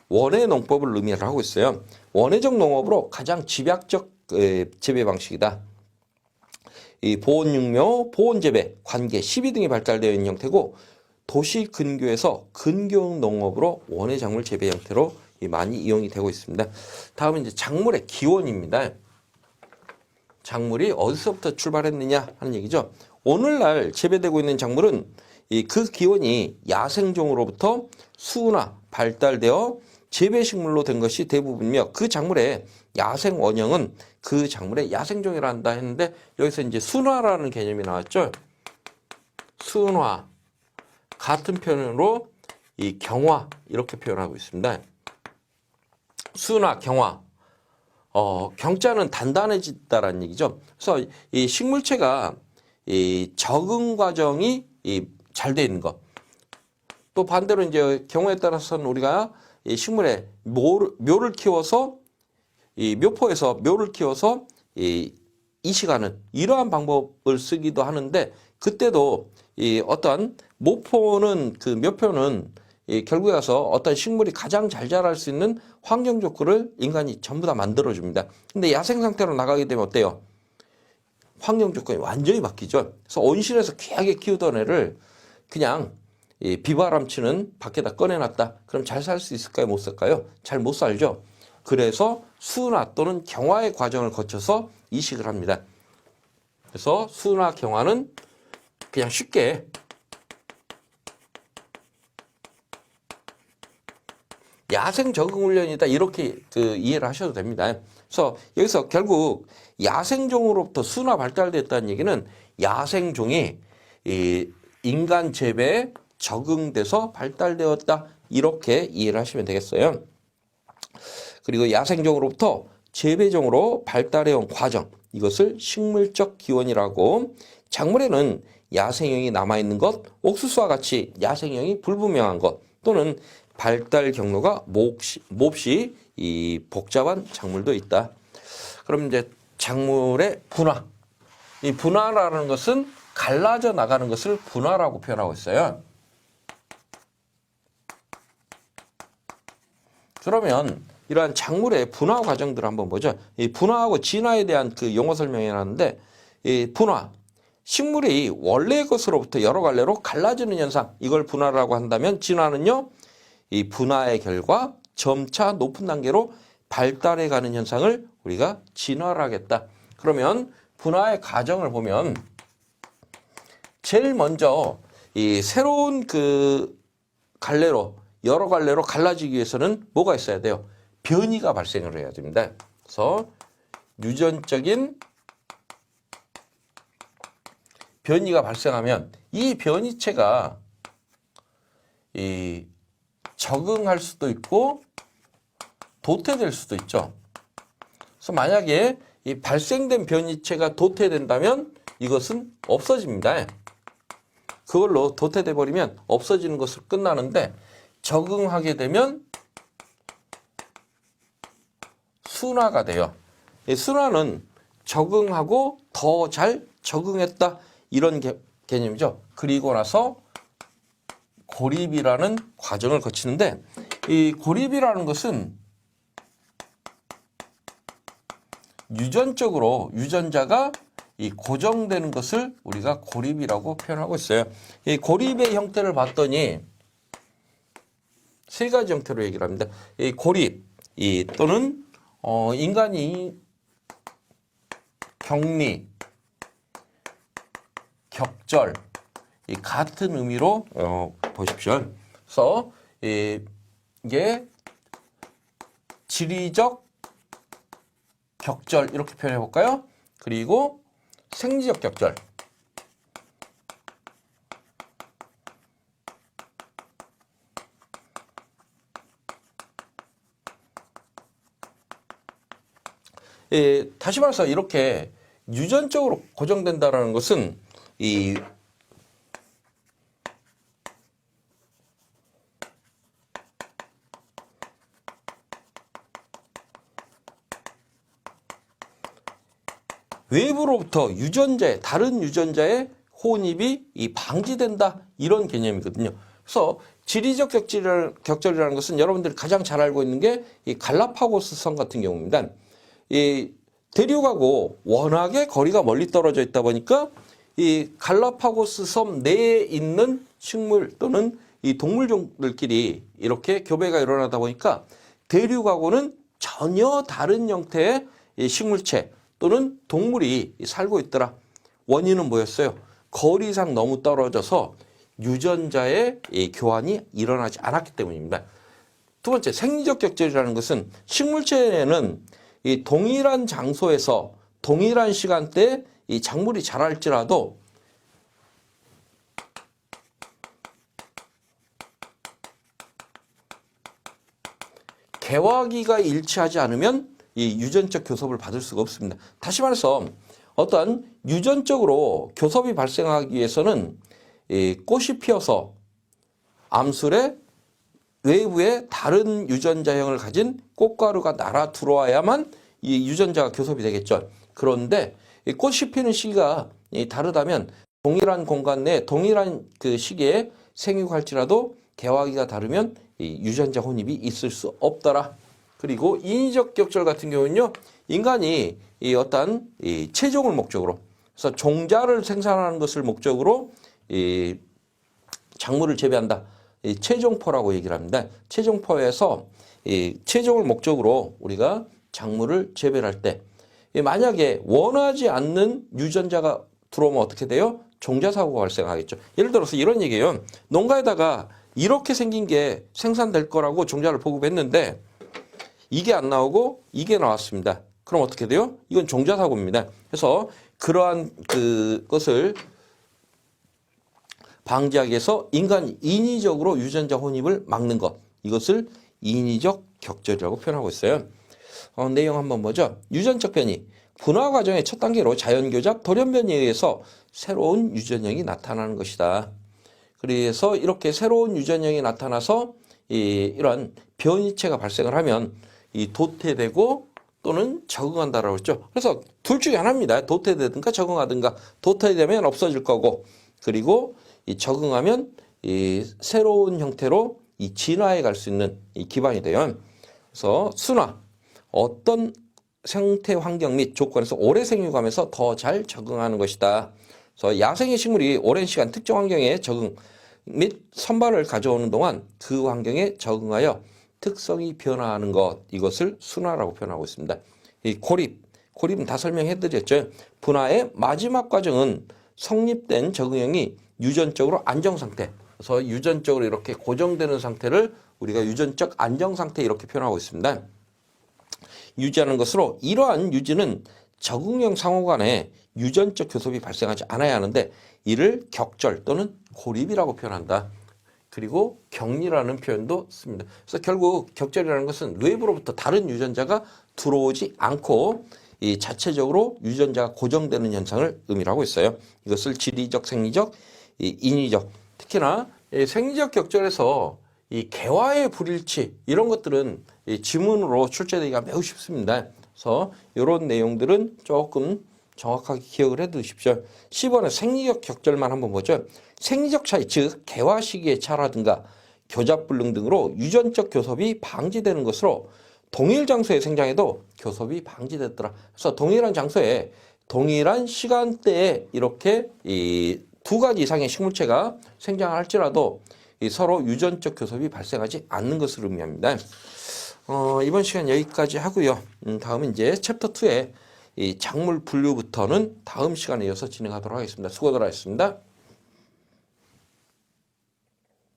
원해 농법을 의미를 하고 있어요. 원해적 농업으로 가장 집약적 재배 방식이다. 이 보온육묘, 보온재배, 관계, 시비 등이 발달되어 있는 형태고 도시 근교에서 근교용 농업으로 원예 작물 재배 형태로 많이 이용이 되고 있습니다. 다음은 이제 작물의 기원입니다. 작물이 어디서부터 출발했느냐 하는 얘기죠. 오늘날 재배되고 있는 작물은 그 기원이 야생종으로부터 수나 발달되어 재배식물로 된 것이 대부분이며 그 작물의 야생 원형은 그 작물의 야생종이라 한다 했는데 여기서 이제 순화라는 개념이 나왔죠. 순화. 같은 표현으로 이 경화 이렇게 표현하고 있습니다. 순화, 경화. 경자는 단단해진다라는 얘기죠. 그래서 이 식물체가 이 적응 과정이 잘 돼 있는 것. 또 반대로 이제 경우에 따라서는 우리가 이 식물에 묘를 키워서 이 묘포에서 묘를 키워서 이식하는 이러한 방법을 쓰기도 하는데 그때도 이 어떤 모포는 그 묘표는 결국에 가서 어떤 식물이 가장 잘 자랄 수 있는 환경 조건을 인간이 전부 다 만들어줍니다. 근데 야생 상태로 나가게 되면 어때요? 환경 조건이 완전히 바뀌죠. 그래서 온실에서 귀하게 키우던 애를 그냥 비바람 치는 밖에다 꺼내놨다. 그럼 잘 살 수 있을까요? 못 살까요? 잘 못 살죠. 그래서 순화 또는 경화의 과정을 거쳐서 이식을 합니다. 그래서 순화, 경화는 그냥 쉽게 야생 적응 훈련이다 이렇게 이해를 하셔도 됩니다. 그래서 여기서 결국 야생종으로부터 순화 발달됐다는 얘기는 야생종이 인간 재배에 적응돼서 발달되었다 이렇게 이해를 하시면 되겠어요. 그리고 야생종으로부터 재배종으로 발달해온 과정 이것을 식물적 기원이라고 작물에는 야생형이 남아있는 것, 옥수수와 같이 야생형이 불분명한 것 또는 발달 경로가 몹시 이 복잡한 작물도 있다. 그럼 이제 작물의 분화. 이 분화라는 것은 갈라져 나가는 것을 분화라고 표현하고 있어요. 그러면 이러한 작물의 분화 과정들을 한번 보죠. 이 분화하고 진화에 대한 그 용어 설명이 나는데 이 분화. 식물이 원래의 것으로부터 여러 갈래로 갈라지는 현상. 이걸 분화라고 한다면 진화는요. 이 분화의 결과 점차 높은 단계로 발달해 가는 현상을 우리가 진화를 하겠다. 그러면 분화의 과정을 보면 제일 먼저 이 새로운 그 갈래로 여러 갈래로 갈라지기 위해서는 뭐가 있어야 돼요? 변이가 발생을 해야 됩니다. 그래서 유전적인 변이가 발생하면 이 변이체가 적응할 수도 있고 도태될 수도 있죠. 그래서 만약에 이 발생된 변이체가 도태된다면 이것은 없어집니다. 그걸로 도태돼 버리면 없어지는 것으로 끝나는데 적응하게 되면 순화가 돼요. 이 순화는 적응하고 더 잘 적응했다 이런 개념이죠. 그리고 나서 고립이라는 과정을 거치는데 이 고립이라는 것은 유전적으로 유전자가 이 고정되는 것을 우리가 고립이라고 표현하고 있어요. 이 고립의 형태를 봤더니 세 가지 형태로 얘기를 합니다. 이 고립 또는 인간이 격리, 격절 이 같은 의미로 보십시오. 그래서 이게 지리적 격절 이렇게 표현해 볼까요? 그리고 생리적 격절. 다시 말해서 이렇게 유전적으로 고정된다는 것은 이 외부로부터 다른 유전자의 혼입이 방지된다 이런 개념이거든요. 그래서 지리적 격절이라는 것은 여러분들이 가장 잘 알고 있는 게 이 갈라파고스 섬 같은 경우입니다. 이 대륙하고 워낙에 거리가 멀리 떨어져 있다 보니까 이 갈라파고스 섬 내에 있는 식물 또는 이 동물종들끼리 이렇게 교배가 일어나다 보니까 대륙하고는 전혀 다른 형태의 이 식물체 또는 동물이 살고 있더라. 원인은 뭐였어요? 거리상 너무 떨어져서 유전자의 이 교환이 일어나지 않았기 때문입니다. 두 번째, 생리적 격절이라는 것은 식물체에는 이 동일한 장소에서 동일한 시간대에 이 작물이 자랄지라도 개화기가 일치하지 않으면 이 유전적 교섭을 받을 수가 없습니다. 다시 말해서 어떤 유전적으로 교섭이 발생하기 위해서는 이 꽃이 피어서 암술의 외부에 다른 유전자형을 가진 꽃가루가 날아 들어와야만 이 유전자가 교섭이 되겠죠. 그런데 이 꽃이 피는 시기가 다르다면 동일한 공간 내에 동일한 그 시기에 생육할지라도 개화기가 다르면 이 유전자 혼입이 있을 수 없더라. 그리고 인위적 격절 같은 경우는요, 인간이 이 어떤 이 체종을 목적으로, 그래서 종자를 생산하는 것을 목적으로 이 작물을 재배한다. 이 체종포라고 얘기를 합니다. 체종포에서 이 체종을 목적으로 우리가 작물을 재배할 때 만약에 원하지 않는 유전자가 들어오면 어떻게 돼요? 종자사고가 발생하겠죠. 예를 들어서 이런 얘기예요. 농가에다가 이렇게 생긴 게 생산될 거라고 종자를 보급했는데 이게 안 나오고 이게 나왔습니다. 그럼 어떻게 돼요? 이건 종자사고입니다. 그래서 그러한 그것을 방지하기 위해서 인간이 인위적으로 유전자 혼입을 막는 것. 이것을 인위적 격절이라고 표현하고 있어요. 내용 한번 보죠. 유전적 변이. 분화 과정의 첫 단계로 자연교잡, 돌연변이에 의해서 새로운 유전형이 나타나는 것이다. 그래서 이렇게 새로운 유전형이 나타나서 이런 변이체가 발생을 하면 이 도태되고 또는 적응한다라고 했죠. 그래서 둘 중에 하나입니다. 도태되든가 적응하든가. 도태되면 없어질 거고, 그리고 이 적응하면 이 새로운 형태로 이 진화해 갈 수 있는 이 기반이 돼요. 그래서 순화, 어떤 생태 환경 및 조건에서 오래 생육하면서 더 잘 적응하는 것이다. 그래서 야생의 식물이 오랜 시간 특정 환경에 적응 및 선발을 가져오는 동안 그 환경에 적응하여 특성이 변화하는 것, 이것을 순화라고 표현하고 있습니다. 이 고립은 다 설명해 드렸죠. 분화의 마지막 과정은 성립된 적응형이 유전적으로 안정상태, 그래서 유전적으로 이렇게 고정되는 상태를 우리가 유전적 안정상태 이렇게 표현하고 있습니다. 유지하는 것으로 이러한 유지는 적응형 상호 간에 유전적 교섭이 발생하지 않아야 하는데 이를 격절 또는 고립이라고 표현한다. 그리고 격리라는 표현도 씁니다. 그래서 결국 격절이라는 것은 외부로부터 다른 유전자가 들어오지 않고 이 자체적으로 유전자가 고정되는 현상을 의미하고 있어요. 이것을 지리적, 생리적, 인위적, 특히나 생리적 격절에서 이 개화의 불일치 이런 것들은 이 지문으로 출제되기가 매우 쉽습니다. 그래서 이런 내용들은 조금 정확하게 기억을 해 두십시오. 10번에 생리적 격절만 한번 보죠. 생리적 차이, 즉 개화 시기의 차라든가 교잡불능 등으로 유전적 교섭이 방지되는 것으로 동일 장소에 생장해도 교섭이 방지됐더라. 그래서 동일한 장소에 동일한 시간대에 이렇게 이 두 가지 이상의 식물체가 생장할지라도 서로 유전적 교섭이 발생하지 않는 것을 의미합니다. 이번 시간 여기까지 하고요. 다음은 이제 챕터 2의 이 작물 분류부터는 다음 시간에 이어서 진행하도록 하겠습니다. 수고들 하셨습니다.